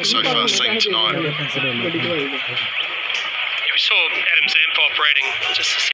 so far seen tonight. Yeah, we saw Adam Zampa operating just a second.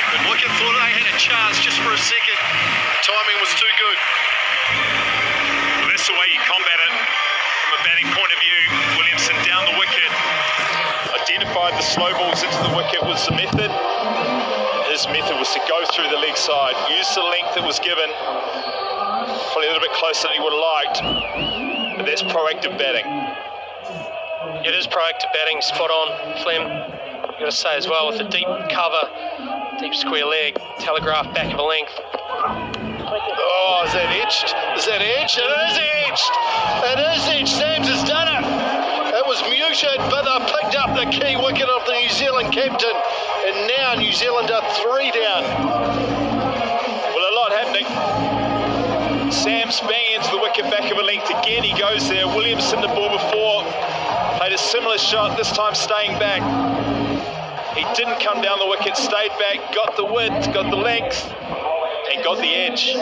The wicket thought they had a chance just for a second. Timing was too good. Well, that's the way you combat it from a batting point of view. Williamson down the wicket, identified the slow balls into the wicket was the method. His method was to go through the leg side, use the length that was given. Probably a little bit closer than he would have liked, but that's proactive batting. It is proactive batting, spot on, Flem. You've got to say as well, with the deep cover, deep square leg, telegraph back of a length. Oh, is that edged? Is that edged? It is edged! It is edged. Sams has done it. It was muted, but they picked up the key wicket of the New Zealand captain. And now New Zealand are 3 down. Well, a lot happening. Sam's banging into the wicket back of a length again. He goes there. Williamson the ball before. Played a similar shot, this time staying back. He didn't come down the wicket, stayed back, got the width, got the length, and got the edge.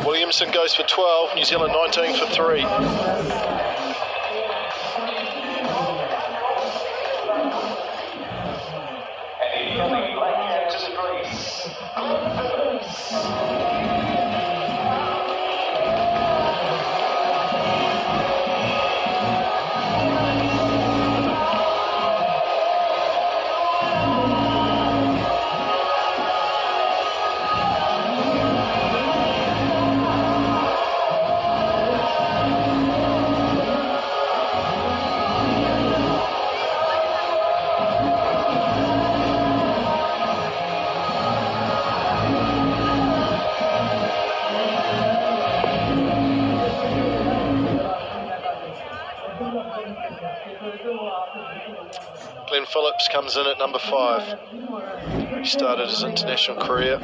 Williamson goes for 12, New Zealand 19 for 3. Glenn Phillips comes in at number 5. He started his international career.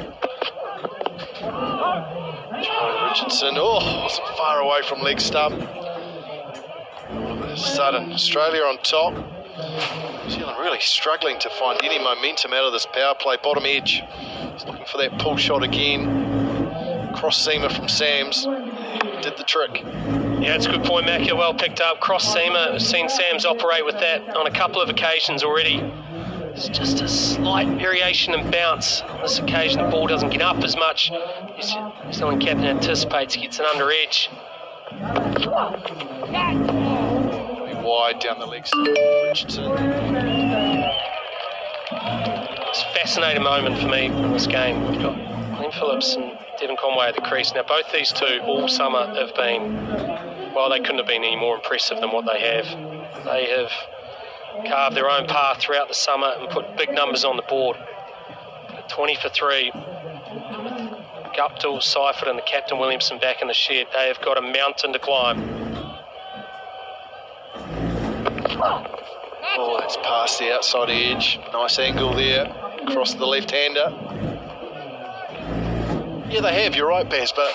Charlie Richardson, wasn't far away from leg stump. All of a sudden, Australia on top. New Zealand really struggling to find any momentum out of this power play. Bottom edge, he's looking for that pull shot again. Cross seamer from Sams, did the trick. Yeah, it's a good point, Mac. You're well picked up. Cross seamer, we've seen Sams operate with that on a couple of occasions already. It's just a slight variation in bounce. On this occasion, the ball doesn't get up as much. New Zealand captain anticipates, gets an under edge. Wide down the leg side, Richardson. It's a fascinating moment for me in this game. We've got Glenn Phillips and Devon Conway at the crease. Now, both these two all summer have been, well, they couldn't have been any more impressive than what they have. They have carved their own path throughout the summer and put big numbers on the board. 20 for 3. Guptill, Seifert and the captain Williamson back in the shed. They have got a mountain to climb. Oh, that's past the outside edge. Nice angle there. Across the left-hander. Yeah, they have, you're right, Baz, but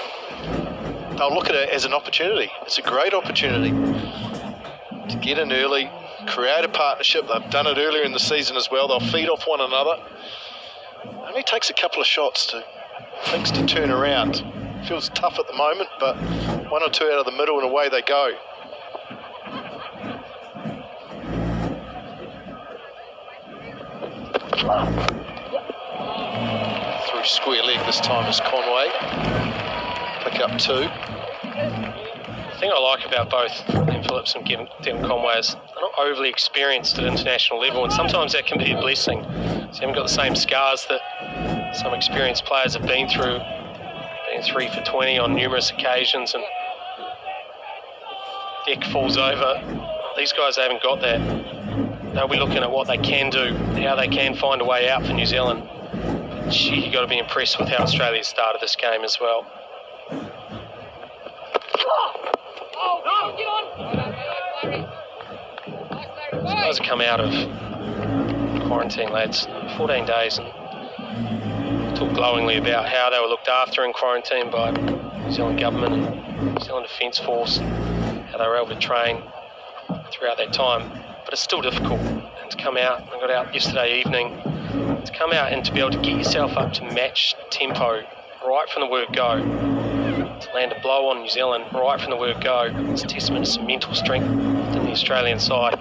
they'll look at it as an opportunity. It's a great opportunity to get in early, create a partnership. They've done it earlier in the season as well. They'll feed off one another. It only takes a couple of shots to things to turn around. Feels tough at the moment, but 1 or 2 out of the middle and away they go. Through square leg this time is Conway. Pick up 2. The thing I like about both Glenn Phillips and Devon Conway is they're not overly experienced at international level, and sometimes that can be a blessing. So you haven't got the same scars that some experienced players have been through, being 3 for 20 on numerous occasions, and deck falls over. These guys haven't got that. They'll be looking at what they can do, how they can find a way out for New Zealand. Gee, you've got to be impressed with how Australia started this game as well. These guys have come out of quarantine, lads, 14 days, and talked glowingly about how they were looked after in quarantine by New Zealand government and New Zealand Defence Force, how they were able to train throughout that time. But it's still difficult, and to come out, I got out yesterday evening, to come out and to be able to get yourself up to match tempo right from the word go, to land a blow on New Zealand right from the word go, it's a testament to some mental strength within the Australian side.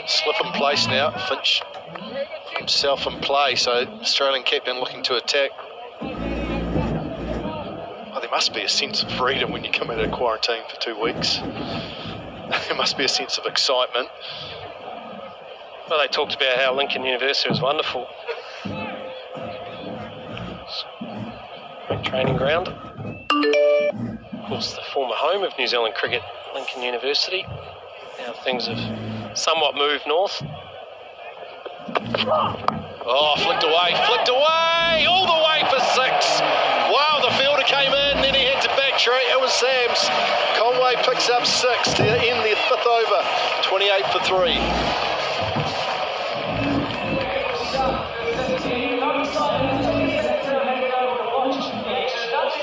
Slip in place now, Finch himself in play, so Australian captain looking to attack. Oh, there must be a sense of freedom when you come out of quarantine for 2 weeks. There must be a sense of excitement. Well, they talked about how Lincoln University was wonderful. Great training ground. Of course, the former home of New Zealand cricket, Lincoln University. Now things have somewhat moved north. Oh, flicked away, all the way for 6. Wow, the fielder came in, then he had to backtrack. It was Sam's. Conway picks up 6 to end the 5th over, 28 for 3.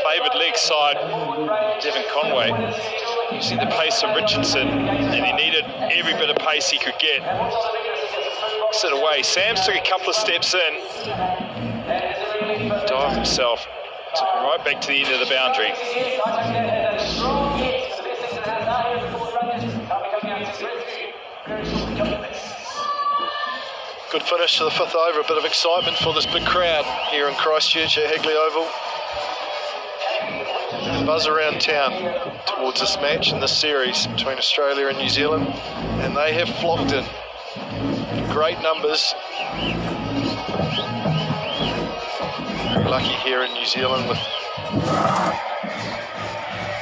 Favoured leg side, Devon Conway, using the pace of Richardson, and he needed every bit of pace he could get. Sit away. Sam's took a couple of steps in, dived himself, took him right back to the end of the boundary. Good finish to the 5th over, a bit of excitement for this big crowd here in Christchurch at Hagley Oval. Buzz around town towards this match and this series between Australia and New Zealand, and they have flocked in great numbers. Very lucky here in New Zealand with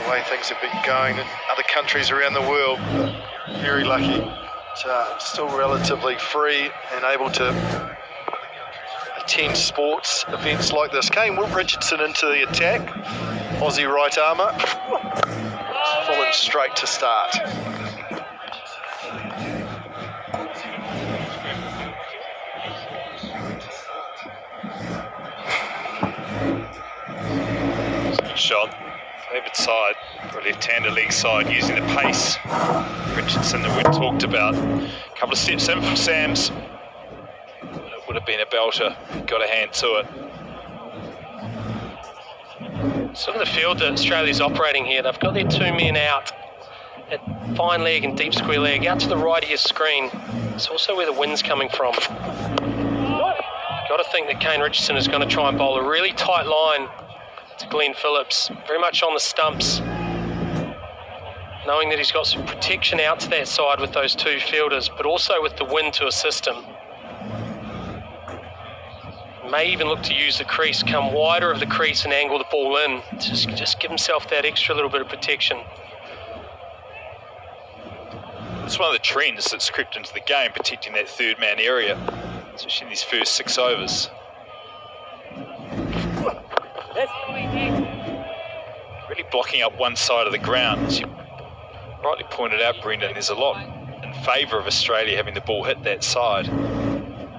the way things have been going in other countries around the world. Very lucky. Still relatively free and able to attend sports events like this. Kane Richardson into the attack. Aussie right armour. Full and straight to start. Good shot. Favoured side, for a left-hander leg side, using the pace. Richardson that we talked about. A couple of steps in from Sam's. It would have been a belter. Got a hand to it. Sort of the field that Australia's operating here, they've got their 2 men out at fine leg and deep square leg, out to the right of your screen. It's also where the wind's coming from. Got to think that Kane Richardson is going to try and bowl a really tight line to Glenn Phillips, very much on the stumps, knowing that he's got some protection out to that side with those 2 fielders, but also with the wind to assist him. May even look to use the crease, come wider of the crease and angle the ball in. Just give himself that extra little bit of protection. It's one of the trends that's crept into the game, protecting that third man area, especially in these first 6 overs. Really blocking up one side of the ground. As you rightly pointed out, Brendan, there's a lot in favour of Australia having the ball hit that side.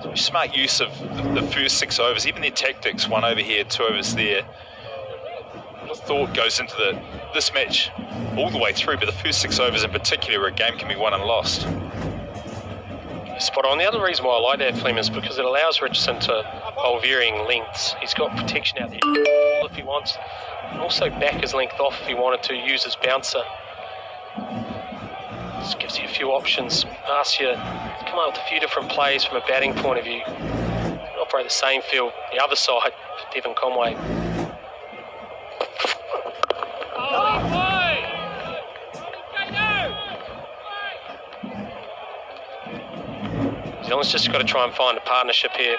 So smart use of the first 6 overs, even their tactics, 1 over here, 2 overs there. A lot of thought goes into this match all the way through, but the first 6 overs in particular, where a game can be won and lost. Spot on. The other reason why I like that, Flem, is because it allows Richardson to bowl varying lengths. He's got protection out there if he wants, and also back his length off if he wanted to use his bouncer. Just gives you a few options, asks you to come up with a few different plays from a batting point of view. Operate the same field, the other side for Devon Conway. New Zealand's just got to try and find a partnership here.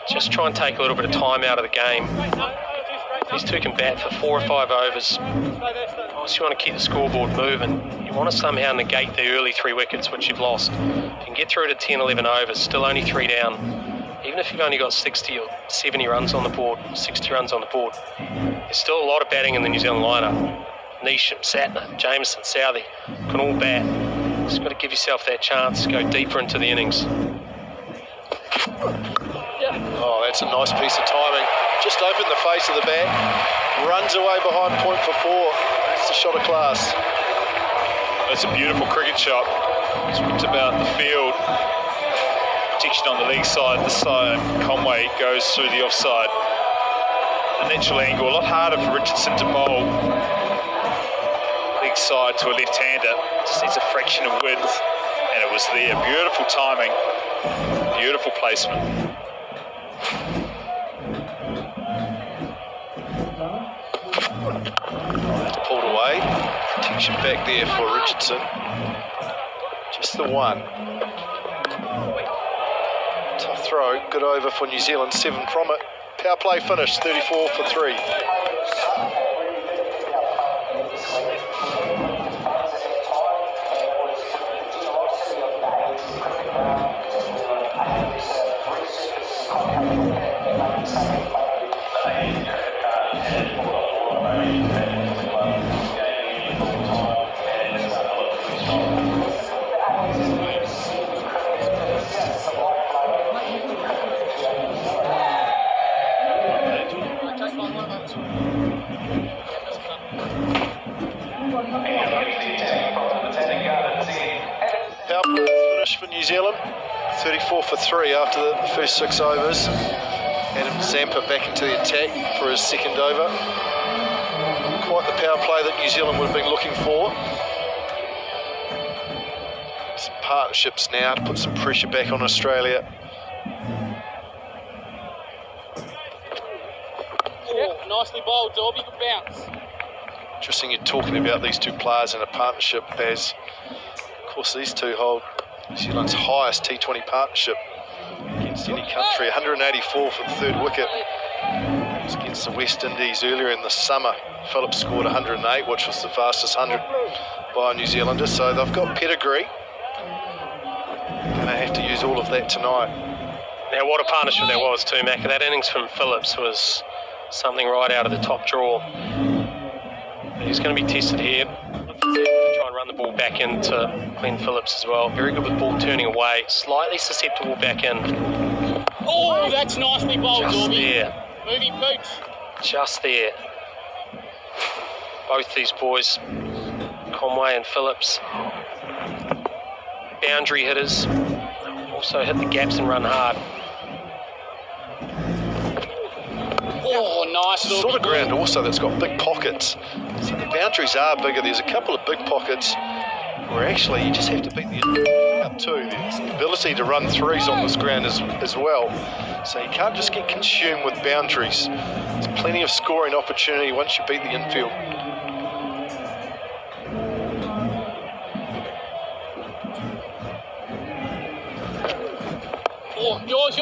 Just try and take a little bit of time out of the game. These two can bat for 4 or 5 overs. Obviously, you want to keep the scoreboard moving. You want to somehow negate the early 3 wickets, which you've lost. If you can get through to 10, 11 overs, still only 3 down. Even if you've only got 60 or 70 runs on the board, 60 runs on the board, there's still a lot of batting in the New Zealand lineup. Neesham, Satner, Jameson, Southey can all bat. Just got to give yourself that chance to go deeper into the innings. Oh, that's a nice piece of timing. Just opened the face of the bat, runs away behind point for 4. It's a shot of class. That's a beautiful cricket shot. It's about the field. Protection on the leg side. This side, Conway goes through the offside. A natural angle, a lot harder for Richardson to bowl. Leg side to a left-hander. Just needs a fraction of width, and it was there. Beautiful timing. Beautiful placement. Pulled away. Protection back there for Richardson. Just the one. Tough throw. Good over for New Zealand. 7 from it. Power play finish. 34 for 3. Finish for New Zealand, 34 for 3 after the first 6 overs. Adam Zampa back into the attack for his second over. Quite the power play that New Zealand would have been looking for. Some partnerships now to put some pressure back on Australia. Yep, nicely bowled, Dorby, good bounce. Interesting you're talking about these two players in a partnership, as of course these two hold New Zealand's highest T20 partnership against any country. 184 for the 3rd wicket. It was against the West Indies earlier in the summer. Phillips scored 108, which was the fastest 100 by a New Zealander, so they've got pedigree. Gonna have to use all of that tonight. Now, what a partnership that was too, Mac. That innings from Phillips was something right out of the top drawer. He's going to be tested here. To try and run the ball back into Glenn Phillips as well. Very good with ball turning away. Slightly susceptible back in. Oh, that's nicely bowled, Just Dorby. there. Moving pooch. Just there. Both these boys, Conway and Phillips, boundary hitters. Also hit the gaps and run hard. Oh, nice. Sort of ground also that's got big pockets. So the boundaries are bigger. There's a couple of big pockets where actually you just have to beat the up too. There's the ability to run threes on this ground as well. So you can't just get consumed with boundaries. There's plenty of scoring opportunity once you beat the infield. Oh, yours.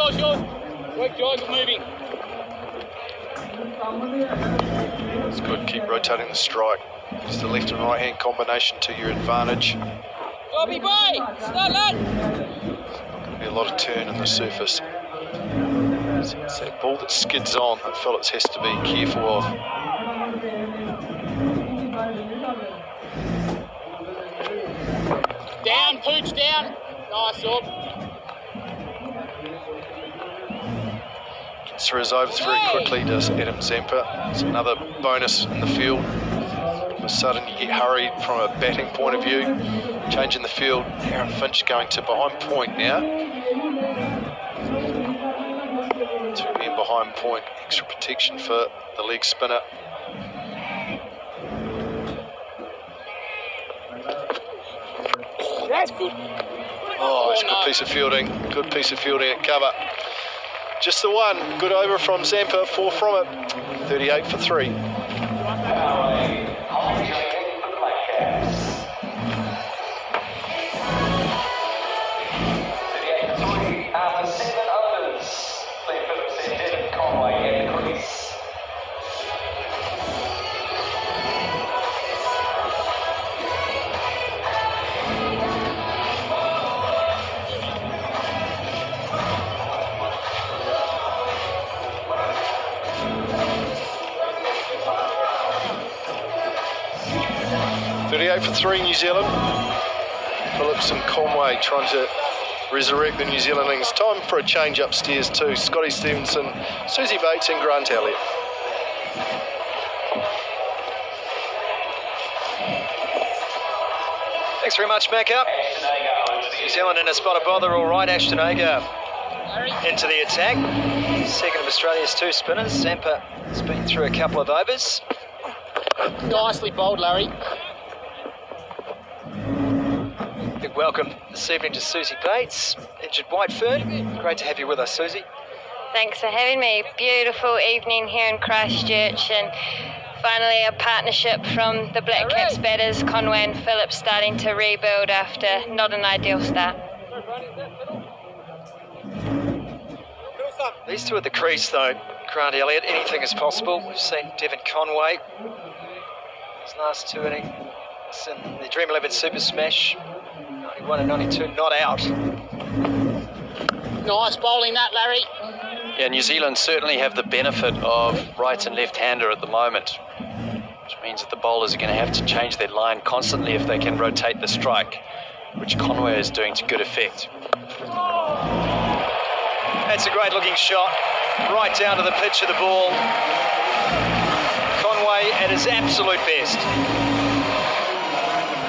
Quick, George, moving. It's good. Keep rotating the strike. Just the left and right hand combination to your advantage. Bobby Bay, start lad. Not going to be a lot of turn in the surface. It's that ball that skids on that Phillips has to be careful of. Down, Pooch, down. Nice, Orb. Gets through his overs very quickly, does Adam Zampa. It's another bonus in the field. All of a sudden you get hurried from a batting point of view. Changing the field, Aaron Finch going to behind point now. 2 men behind point, extra protection for the leg spinner. That's good. Oh, it's a good piece of fielding. Good piece of fielding at cover. Just the one. Good over from Zampa. 4 from it. 38 for 3. After 7 overs, Glenn Phillips and Devin Conway at the crease. For 3 New Zealand. Phillips and Conway trying to resurrect the New Zealand innings. Time for a change upstairs too. Scotty Stevenson, Susie Bates and Grant Elliott. Thanks very much, Macca. New Zealand in a spot of bother, all right. Ashton Agar into the attack. Second of Australia's 2 spinners. Zampa has been through a couple of overs. Nicely bowled, Larry. Big welcome this evening to Susie Bates, injured Whiteford. Great to have you with us, Susie. Thanks for having me. Beautiful evening here in Christchurch, and finally a partnership from the Black Caps batters, Conway and Phillips, starting to rebuild after not an ideal start. These two at the crease though, Grant Elliott, anything is possible. We've seen Devin Conway, his last 2 innings in the Dream 11 Super Smash, 91 and 92, not out. Nice bowling that, Larry. Yeah, New Zealand certainly have the benefit of right and left-hander at the moment, which means that the bowlers are going to have to change their line constantly if they can rotate the strike, which Conway is doing to good effect. That's a great looking shot, right down to the pitch of the ball. Conway at his absolute best.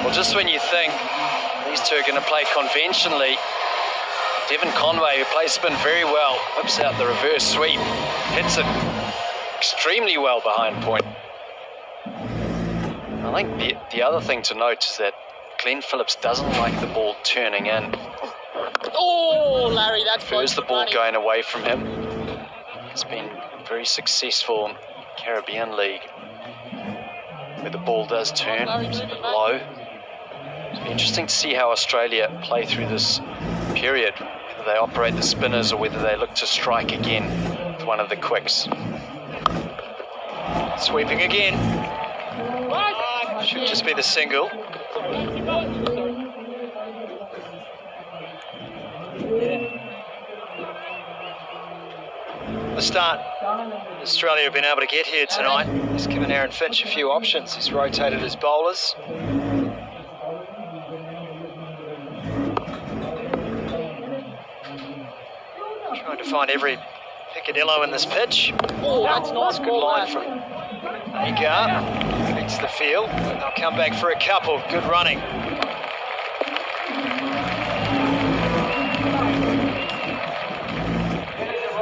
Well, just when you think these two are going to play conventionally, Devin Conway, who plays spin very well, whips out the reverse sweep, hits it extremely well behind point. I think the other thing to note is that Glenn Phillips doesn't like the ball turning in. Oh, Larry, that's Prefers the ball going away from him. He's been very successful in Caribbean League, where the ball does turn low. It'll be interesting to see how Australia play through this period, whether they operate the spinners or whether they look to strike again with one of the quicks. Sweeping again. Should just be the single. The start Australia have been able to get here tonight has given Aaron Finch a few options. He's rotated his bowlers. Trying to find every picadillo in this pitch. Oh, that's nice. Good line from Agar. Beats the field. They'll come back for a couple. Good running.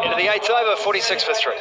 Into the 8th over, 46 for 3.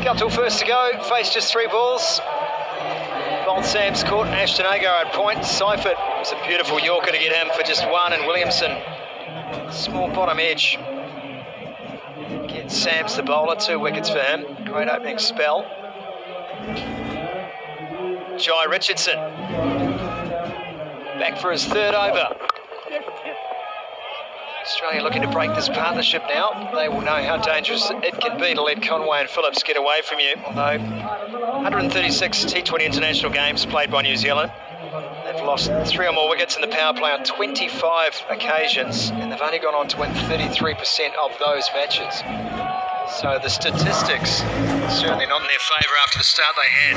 Scuffle first to go, faced just 3 balls. Bold Sam's caught Ashton Agar at point. Seifert was a beautiful Yorker to get him for just 1, and Williamson, small bottom edge. Again, Sam's the bowler, 2 wickets for him. Great opening spell. Jai Richardson back for his 3rd over. Australia looking to break this partnership now. They will know how dangerous it can be to let Conway and Phillips get away from you. Although 136 T20 international games played by New Zealand. They've lost 3 or more wickets in the power play on 25 occasions, and they've only gone on to win 33% of those matches. So the statistics certainly not in their favour after the start they had.